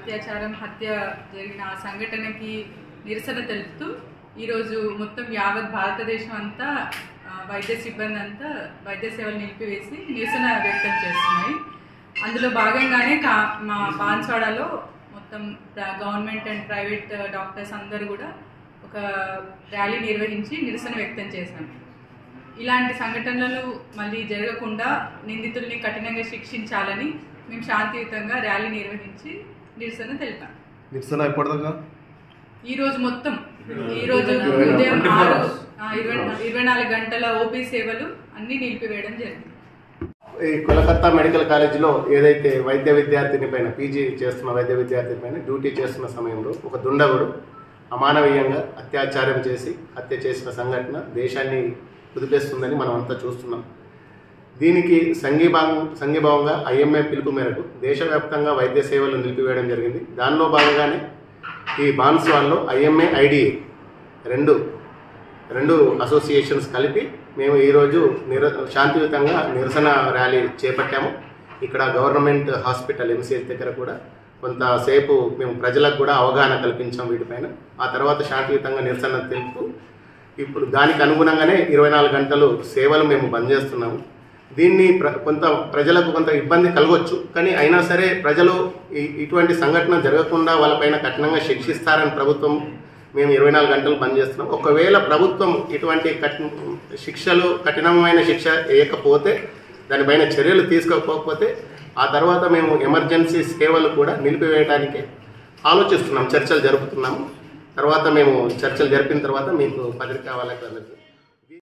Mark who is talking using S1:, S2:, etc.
S1: అత్యాచారం హత్య జరిగిన ఆ సంఘటనకి నిరసన తెలుపుతూ ఈరోజు మొత్తం యావత్ భారతదేశం అంతా వైద్య సిబ్బంది అంతా వైద్య సేవలు నిలిపివేసి నిరసన వ్యక్తం చేస్తున్నాయి. అందులో భాగంగానే మా బాన్స్వాడలో మొత్తం గవర్నమెంట్ అండ్ ప్రైవేట్ డాక్టర్స్ అందరూ కూడా ఒక ర్యాలీ నిర్వహించి నిరసన వ్యక్తం చేశాం. ఇలాంటి సంఘటనలు మళ్ళీ జరగకుండా నిందితుల్ని కఠినంగా శిక్షించాలని మేము శాంతియుతంగా ర్యాలీ నిర్వహించి నిరసన తెలిపాం.
S2: నిరసన ఎప్పటిదాకా?
S1: ఈరోజు మొత్తం ఈరోజు ఉదయం 24 గంటల ఓపీ సేవలు అన్నీ నిలిపివేయడం జరిగింది.
S2: ఈ కోలకత్తా మెడికల్ కాలేజీలో ఏదైతే వైద్య విద్యార్థిని పైన పీజీ చేస్తున్న వైద్య విద్యార్థిని పైన డ్యూటీ చేస్తున్న సమయంలో ఒక దుండగుడు అమానవీయంగా అత్యాచారం చేసి హత్య చేసిన సంఘటన దేశాన్ని కుదిపేస్తుందని మనం అంతా చూస్తున్నాం. దీనికి సంఘీభావంగా ఐఎంఏ పిలుపు మేరకు దేశవ్యాప్తంగా వైద్య సేవలు నిలిపివేయడం జరిగింది. దానిలో భాగంగానే ఈ బాన్స్వాడలో ఐఎంఏ ఐడిఏ రెండు అసోసియేషన్స్ కలిపి మేము ఈరోజు శాంతియుతంగా నిరసన ర్యాలీ చేపట్టాము. ఇక్కడ గవర్నమెంట్ హాస్పిటల్ ఎంసీహెచ్ దగ్గర కూడా కొంతసేపు మేము ప్రజలకు కూడా అవగాహన కల్పించాం వీటిపైన. ఆ తర్వాత శాంతియుతంగా నిరసన తెలుపుతూ ఇప్పుడు దానికి అనుగుణంగానే 24 గంటలు సేవలు మేము బంద్ చేస్తున్నాము. దీన్ని ప్రజలకు కొంత ఇబ్బంది కలగవచ్చు, కానీ అయినా సరే ప్రజలు ఇటువంటి సంఘటన జరగకుండా వాళ్ళపైన కఠినంగా శిక్షిస్తారని ప్రభుత్వం మేము 24 గంటలు బంద్ చేస్తున్నాం. ఒకవేళ ప్రభుత్వం ఇటువంటి కఠినమైన శిక్ష వేయకపోతే, దానిపైన చర్యలు తీసుకోకపోతే ఆ తర్వాత మేము ఎమర్జెన్సీ సేవలు కూడా నిలిపివేయడానికి ఆలోచిస్తున్నాం, చర్చలు జరుపుతున్నాము. తర్వాత మేము చర్చలు జరిపిన తర్వాత మీకు పత్రికా వాళ్ళకి